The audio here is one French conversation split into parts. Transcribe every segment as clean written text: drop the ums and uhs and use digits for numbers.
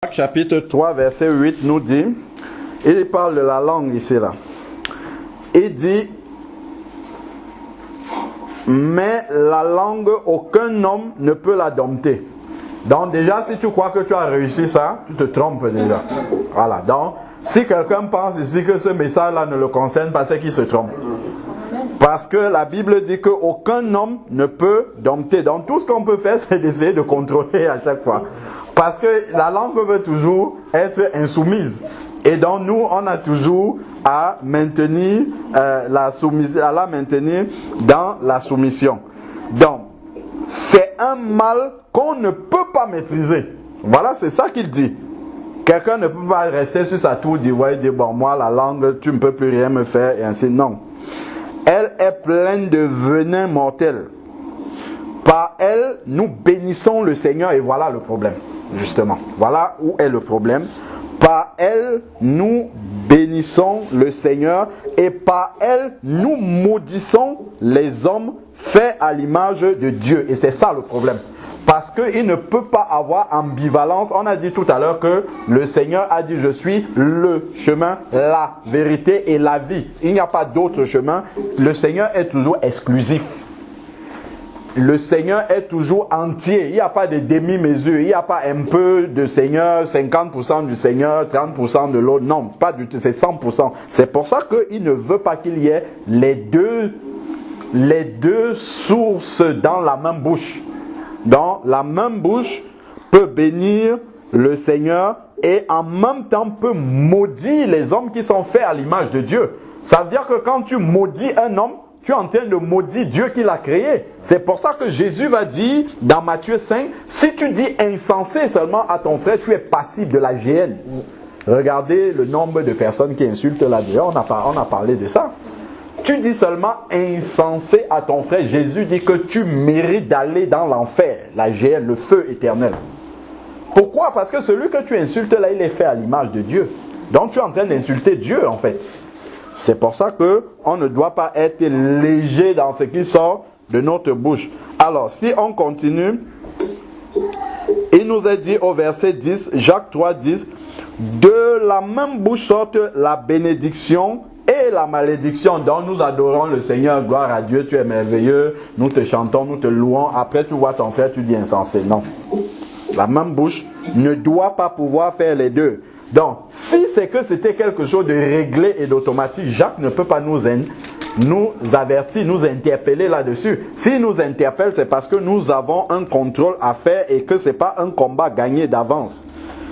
Jacques chapitre 3 verset 8 nous dit, il parle de la langue ici là. Il dit, mais la langue, aucun homme ne peut la dompter. Donc déjà, si tu crois que tu as réussi ça, tu te trompes déjà. Voilà. Donc, si quelqu'un pense ici que ce message-là ne le concerne pas, c'est qu'il se trompe. Parce que la Bible dit qu'aucun homme ne peut dompter. Donc tout ce qu'on peut faire, c'est d'essayer de contrôler à chaque fois. Parce que la langue veut toujours être insoumise. Et donc nous, on a toujours à maintenir la soumission, à la maintenir dans la soumission. Donc, c'est un mal qu'on ne peut pas maîtriser. Voilà, c'est ça qu'il dit. Quelqu'un ne peut pas rester sur sa tour d'ivoire et dire, bon, moi, la langue, tu ne peux plus rien me faire, et ainsi. Non. Elle est pleine de venin mortel. Par elle, nous bénissons le Seigneur, et voilà le problème, justement. Voilà où est le problème. Par elle, nous bénissons le Seigneur, et par elle, nous maudissons les hommes faits à l'image de Dieu. Et c'est ça le problème. Parce qu'il ne peut pas avoir ambivalence. On a dit tout à l'heure que le Seigneur a dit, je suis le chemin, la vérité et la vie. Il n'y a pas d'autre chemin. Le Seigneur est toujours exclusif. Le Seigneur est toujours entier. Il n'y a pas de demi-mesure. Il n'y a pas un peu de Seigneur, 50% du Seigneur, 30% de l'autre. Non, pas du tout. C'est 100%. C'est pour ça qu'il ne veut pas qu'il y ait les deux sources dans la même bouche. Donc, la même bouche peut bénir le Seigneur et en même temps peut maudire les hommes qui sont faits à l'image de Dieu. Ça veut dire que quand tu maudis un homme, tu es en train de maudire Dieu qui l'a créé. C'est pour ça que Jésus va dire dans Matthieu 5, si tu dis insensé seulement à ton frère, tu es passible de la géhenne. Regardez le nombre de personnes qui insultent là dedans. On a parlé de ça. Tu dis seulement insensé à ton frère. Jésus dit que tu mérites d'aller dans l'enfer, la géhenne, le feu éternel. Pourquoi? Parce que celui que tu insultes là, il est fait à l'image de Dieu. Donc tu es en train d'insulter Dieu en fait. C'est pour ça qu'on ne doit pas être léger dans ce qui sort de notre bouche. Alors, si on continue, il nous est dit au verset 10, Jacques 3, 10, de la même bouche sortent la bénédiction et la malédiction. Donc nous adorons le Seigneur, gloire à Dieu, tu es merveilleux, nous te chantons, nous te louons. Après tu vois ton frère, tu dis insensé. Non. La même bouche ne doit pas pouvoir faire les deux. Donc, si c'est que c'était quelque chose de réglé et d'automatique, Jacques ne peut pas nous avertir, nous interpeller là-dessus. S'il nous interpelle, c'est parce que nous avons un contrôle à faire et que ce n'est pas un combat gagné d'avance.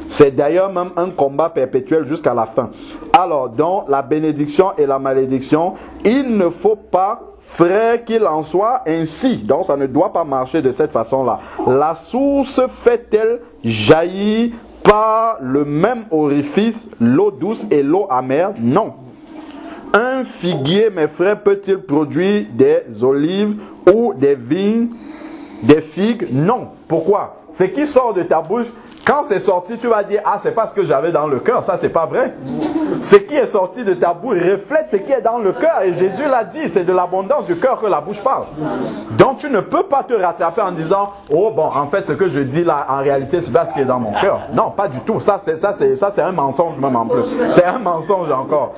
C'est d'ailleurs même un combat perpétuel jusqu'à la fin. Alors, dans la bénédiction et la malédiction, il ne faut pas, frère, qu'il en soit ainsi. Donc, ça ne doit pas marcher de cette façon-là. La source fait-elle jaillir par le même orifice l'eau douce et l'eau amère? Non. Un figuier, mes frères, peut-il produire des olives ou des vignes, des figues? Non. Pourquoi? Ce qui sort de ta bouche, quand c'est sorti, tu vas dire, ah, c'est pas ce que j'avais dans le cœur. Ça, c'est pas vrai. Ce qui est sorti de ta bouche reflète ce qui est dans le cœur. Et Jésus l'a dit, c'est de l'abondance du cœur que la bouche parle. Donc, tu ne peux pas te rattraper en disant, oh, bon, en fait, ce que je dis là, en réalité, c'est pas ce qui est dans mon cœur. Non, pas du tout. Ça, c'est un mensonge même en plus. C'est un mensonge encore.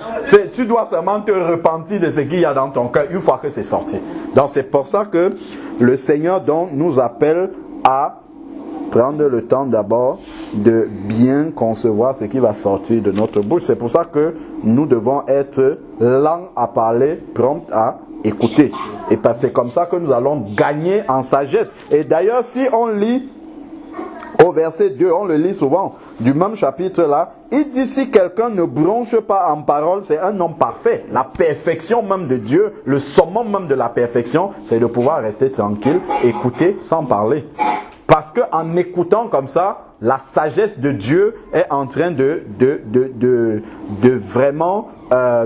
Tu dois seulement te repentir de ce qu'il y a dans ton cœur une fois que c'est sorti. Donc, c'est pour ça que le Seigneur, donc, nous appelle à prendre le temps d'abord de bien concevoir ce qui va sortir de notre bouche. C'est pour ça que nous devons être lents à parler, prompts à écouter. Et parce que c'est comme ça que nous allons gagner en sagesse. Et d'ailleurs, si on lit au verset 2, on le lit souvent, du même chapitre là, il dit si quelqu'un ne bronche pas en parole, c'est un homme parfait. La perfection même de Dieu, le summum même de la perfection, c'est de pouvoir rester tranquille, écouter sans parler. Parce qu'en écoutant comme ça, la sagesse de Dieu est en train de vraiment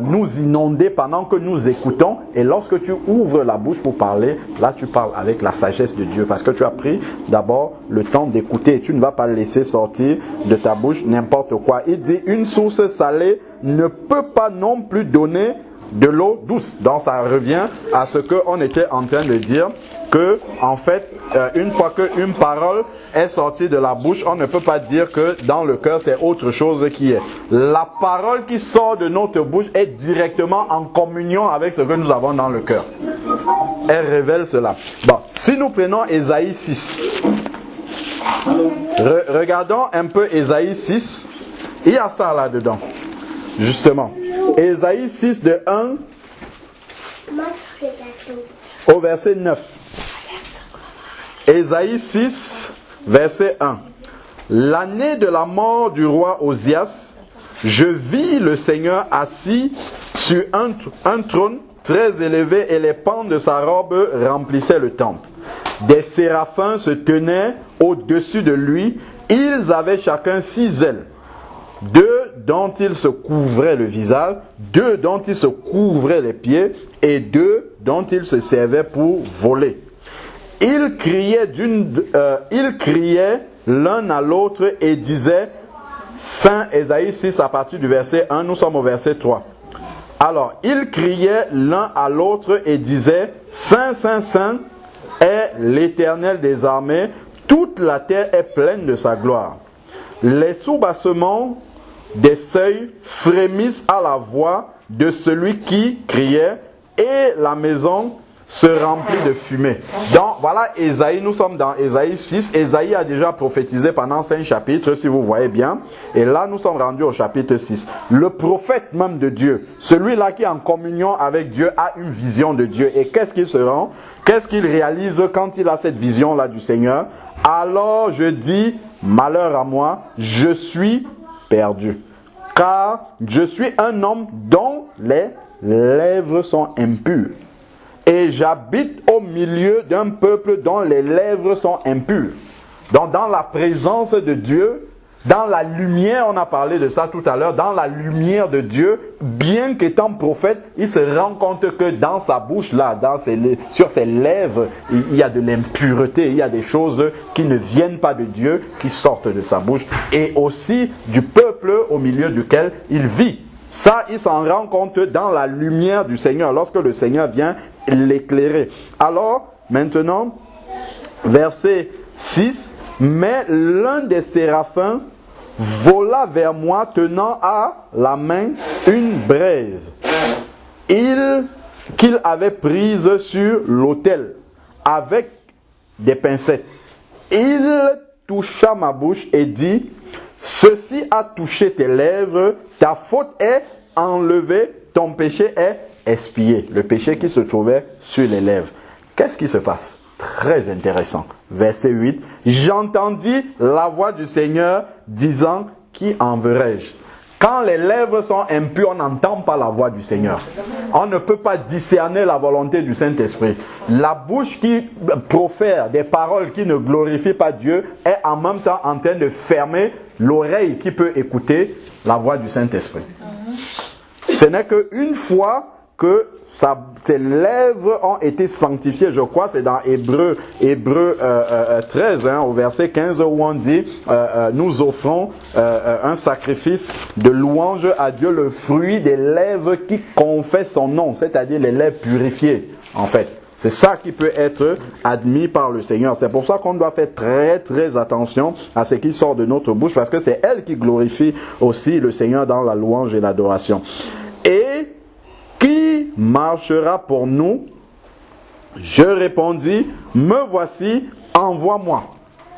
nous inonder pendant que nous écoutons. Et lorsque tu ouvres la bouche pour parler, là tu parles avec la sagesse de Dieu. Parce que tu as pris d'abord le temps d'écouter. Tu ne vas pas laisser sortir de ta bouche n'importe quoi. Il dit une source salée ne peut pas non plus donner de l'eau douce. Donc ça revient à ce qu'on était en train de dire, que en fait, une fois qu'une parole est sortie de la bouche, on ne peut pas dire que dans le cœur c'est autre chose qui est. La parole qui sort de notre bouche est directement en communion avec ce que nous avons dans le cœur. Elle révèle cela. Bon, si nous prenons Ésaïe 6, regardons un peu Ésaïe 6, il y a ça là-dedans, justement. Ésaïe 6 de 1 au verset 9. Ésaïe 6, verset 1. L'année de la mort du roi Osias, je vis le Seigneur assis sur un trône très élevé et les pans de sa robe remplissaient le temple. Des séraphins se tenaient au-dessus de lui. Ils avaient chacun 6 ailes. 2 dont ils se couvraient le visage, 2 dont ils se couvraient les pieds et 2 dont ils se servaient pour voler. Ils criaient l'un à l'autre et disaient, Saint, Ésaïe 6 à partir du verset 1, nous sommes au verset 3. Alors, ils criaient l'un à l'autre et disaient, Saint, Saint, Saint est l'Éternel des armées, toute la terre est pleine de sa gloire. Les soubassements des seuils frémissent à la voix de celui qui criait et la maison se remplit de fumée. Donc voilà Ésaïe, nous sommes dans Ésaïe 6. Ésaïe a déjà prophétisé pendant 5 chapitres, si vous voyez bien. Et là, nous sommes rendus au chapitre 6. Le prophète même de Dieu, celui-là qui est en communion avec Dieu, a une vision de Dieu. Et qu'est-ce qu'il se rend? Qu'est-ce qu'il réalise quand il a cette vision-là du Seigneur? Alors je dis, malheur à moi, je suis perdu. Car je suis un homme dont les lèvres sont impures. Et j'habite au milieu d'un peuple dont les lèvres sont impures. Donc dans la présence de Dieu, dans la lumière, on a parlé de ça tout à l'heure, dans la lumière de Dieu, bien qu'étant prophète, il se rend compte que dans sa bouche, là, sur ses lèvres, il y a de l'impureté, il y a des choses qui ne viennent pas de Dieu, qui sortent de sa bouche, et aussi du peuple au milieu duquel il vit. Ça, il s'en rend compte dans la lumière du Seigneur, lorsque le Seigneur vient l'éclairer. Alors, maintenant, verset 6, mais l'un des séraphins vola vers moi tenant à la main une braise qu'il avait prise sur l'autel avec des pincettes. Il toucha ma bouche et dit, ceci a touché tes lèvres, ta faute est enlevée, ton péché est expié. Le péché qui se trouvait sur les lèvres. Qu'est-ce qui se passe? Très intéressant. Verset 8. J'entendis la voix du Seigneur disant, qui enverrai-je? Quand les lèvres sont impures, on n'entend pas la voix du Seigneur. On ne peut pas discerner la volonté du Saint-Esprit. La bouche qui profère des paroles qui ne glorifient pas Dieu est en même temps en train de fermer l'oreille qui peut écouter la voix du Saint-Esprit. Ce n'est qu'une fois que ses lèvres ont été sanctifiées, je crois, c'est dans Hébreux 13, au verset 15, où on dit, nous offrons un sacrifice de louange à Dieu, le fruit des lèvres qui confessent son nom, c'est-à-dire les lèvres purifiées, en fait. C'est ça qui peut être admis par le Seigneur. C'est pour ça qu'on doit faire très très attention à ce qui sort de notre bouche, parce que c'est elle qui glorifie aussi le Seigneur dans la louange et l'adoration. Et qui marchera pour nous? Je répondis, me voici, envoie-moi.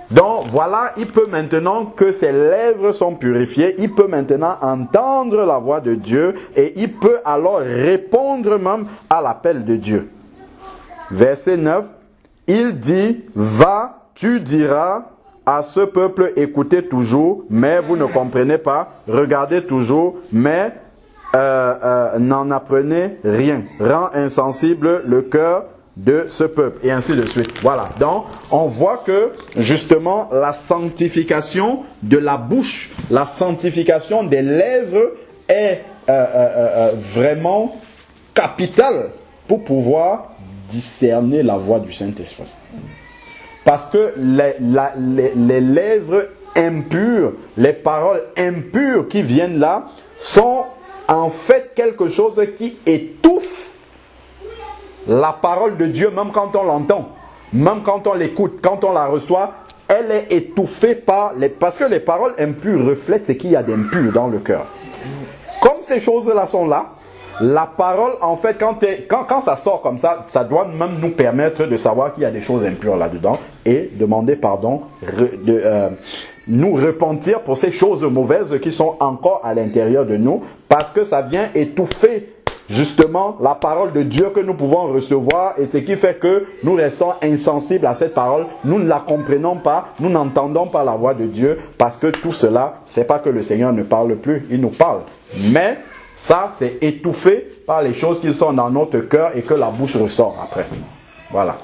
Donc voilà, il peut maintenant que ses lèvres sont purifiées, il peut maintenant entendre la voix de Dieu et il peut alors répondre même à l'appel de Dieu. Verset 9, il dit, va, tu diras à ce peuple, écoutez toujours, mais vous ne comprenez pas, regardez toujours, mais n'en apprenez rien. Rends insensible le cœur de ce peuple. Et ainsi de suite. Voilà. Donc, on voit que, justement, la sanctification de la bouche, la sanctification des lèvres est vraiment capitale pour pouvoir discerner la voix du Saint-Esprit. Parce que les lèvres impures, les paroles impures qui viennent là, sont en fait quelque chose qui étouffe la parole de Dieu, même quand on l'entend, même quand on l'écoute, quand on la reçoit, elle est étouffée par parce que les paroles impures reflètent ce qu'il y a d'impur dans le cœur. Comme ces choses-là sont là, la parole, en fait, quand ça sort comme ça doit même nous permettre de savoir qu'il y a des choses impures là-dedans et demander pardon, nous repentir pour ces choses mauvaises qui sont encore à l'intérieur de nous, parce que ça vient étouffer justement la parole de Dieu que nous pouvons recevoir, et ce qui fait que nous restons insensibles à cette parole, nous ne la comprenons pas, nous n'entendons pas la voix de Dieu, parce que tout cela, c'est pas que le Seigneur ne parle plus, il nous parle, mais ça c'est étouffé par les choses qui sont dans notre cœur et que la bouche ressort après. Voilà.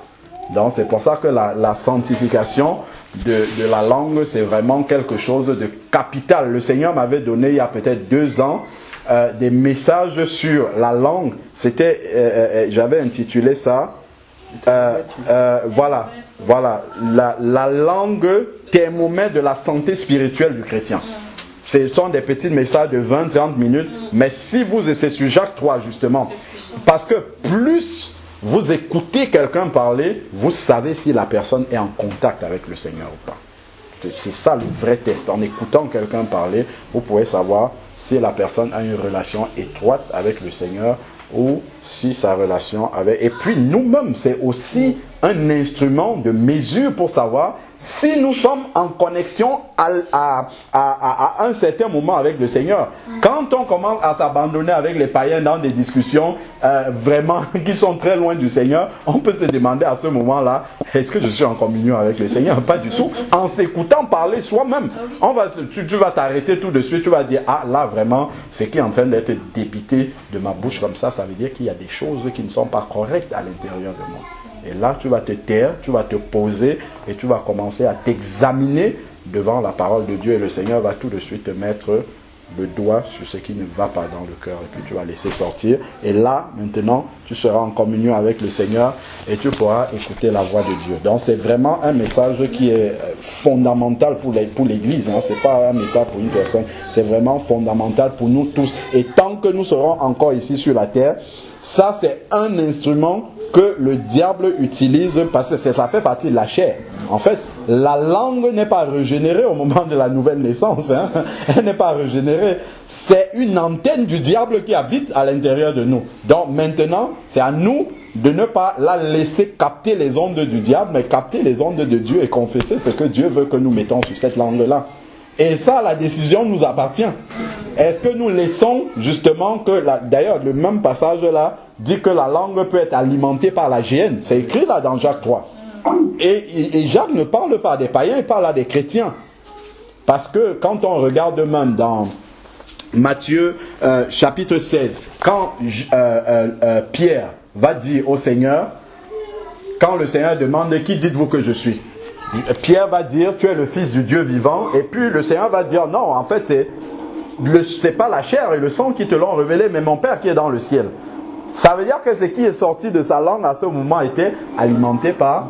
Donc c'est pour ça que la sanctification de la langue, c'est vraiment quelque chose de capital. Le Seigneur m'avait donné il y a peut-être 2 ans des messages sur la langue. C'était, j'avais intitulé ça, voilà, la langue thermomètre de la santé spirituelle du chrétien. Ce sont des petits messages de 20-30 minutes, mais si vous, et c'est sur Jacques 3 justement, parce que plus vous écoutez quelqu'un parler, vous savez si la personne est en contact avec le Seigneur ou pas. C'est ça le vrai test. En écoutant quelqu'un parler, vous pouvez savoir si la personne a une relation étroite avec le Seigneur ou si sa relation avec... Et puis nous-mêmes, c'est aussi un instrument de mesure pour savoir si nous sommes en connexion à un certain moment avec le Seigneur. Quand on commence à s'abandonner avec les païens dans des discussions vraiment qui sont très loin du Seigneur, on peut se demander à ce moment-là, est-ce que je suis en communion avec le Seigneur? Pas du tout. En s'écoutant parler soi-même, tu vas t'arrêter tout de suite, tu vas dire, ah là vraiment, ce qui est en train d'être débité de ma bouche comme ça veut dire qu'il y a des choses qui ne sont pas correctes à l'intérieur de moi. Et là, tu vas te taire, tu vas te poser et tu vas commencer à t'examiner devant la parole de Dieu. Et le Seigneur va tout de suite te mettre le doigt sur ce qui ne va pas dans le cœur. Et puis tu vas laisser sortir. Et là, maintenant, tu seras en communion avec le Seigneur et tu pourras écouter la voix de Dieu. Donc c'est vraiment un message qui est fondamental pour l'Église. Hein. Ce n'est pas un message pour une personne. C'est vraiment fondamental pour nous tous. Et tant que nous serons encore ici sur la terre, ça c'est un instrument que le diable utilise parce que ça fait partie de la chair. En fait, la langue n'est pas régénérée au moment de la nouvelle naissance. Hein. Elle n'est pas régénérée. C'est une antenne du diable qui habite à l'intérieur de nous. Donc maintenant, c'est à nous de ne pas la laisser capter les ondes du diable, mais capter les ondes de Dieu et confesser ce que Dieu veut que nous mettons sur cette langue-là. Et ça, la décision nous appartient. Est-ce que nous laissons justement que... D'ailleurs, le même passage là dit que la langue peut être alimentée par la géhenne. C'est écrit là dans Jacques 3. Et Jacques ne parle pas des païens, il parle à des chrétiens. Parce que quand on regarde même dans Matthieu chapitre 16, quand Pierre va dire au Seigneur, quand le Seigneur demande « Qui dites-vous que je suis ?» Pierre va dire « Tu es le Fils du Dieu vivant » et puis le Seigneur va dire « Non, en fait, c'est pas la chair et le sang qui te l'ont révélé, mais mon Père qui est dans le ciel. » Ça veut dire que ce qui est sorti de sa langue à ce moment était alimenté par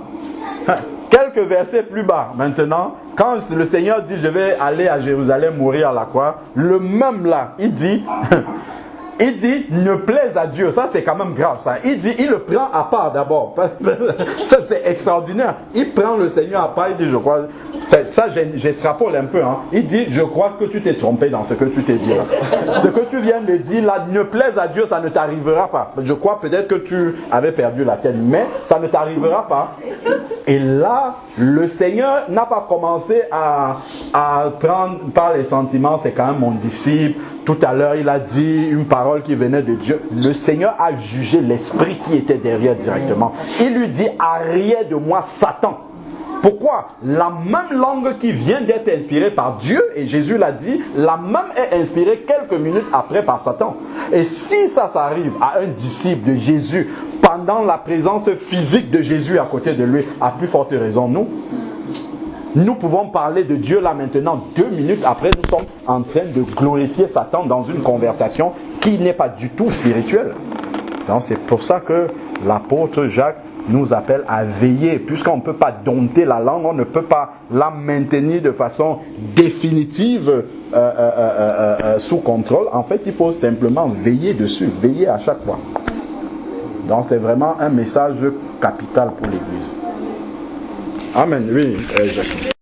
quelques versets plus bas. Maintenant, quand le Seigneur dit « Je vais aller à Jérusalem mourir à la croix », le même là, il dit ne plaise à Dieu. Ça c'est quand même grave ça. Il dit, il le prend à part d'abord. Ça c'est extraordinaire. Il prend le Seigneur à part, il dit, je crois, ça j'extrapole un peu. Hein. Il dit, je crois que tu t'es trompé dans ce que tu t'es dit là. Ce que tu viens de dire là, ne plaise à Dieu, ça ne t'arrivera pas. Je crois peut-être que tu avais perdu la tête, mais ça ne t'arrivera pas. Et là, le Seigneur n'a pas commencé à prendre par les sentiments, c'est quand même mon disciple. Tout à l'heure, il a dit une parole qui venait de Dieu. Le Seigneur a jugé l'esprit qui était derrière directement. Il lui dit, arrière de moi, Satan. Pourquoi? La même langue qui vient d'être inspirée par Dieu, et Jésus l'a dit, la même est inspirée quelques minutes après par Satan. Et si ça arrive à un disciple de Jésus, pendant la présence physique de Jésus à côté de lui, à plus forte raison, nous pouvons parler de Dieu là maintenant, 2 minutes après, nous sommes en train de glorifier Satan dans une conversation qui n'est pas du tout spirituelle. Donc c'est pour ça que l'apôtre Jacques nous appelle à veiller, puisqu'on ne peut pas dompter la langue, on ne peut pas la maintenir de façon définitive sous contrôle. En fait, il faut simplement veiller dessus, veiller à chaque fois. Donc c'est vraiment un message capital pour l'Église. Amen. Oui, Jacques.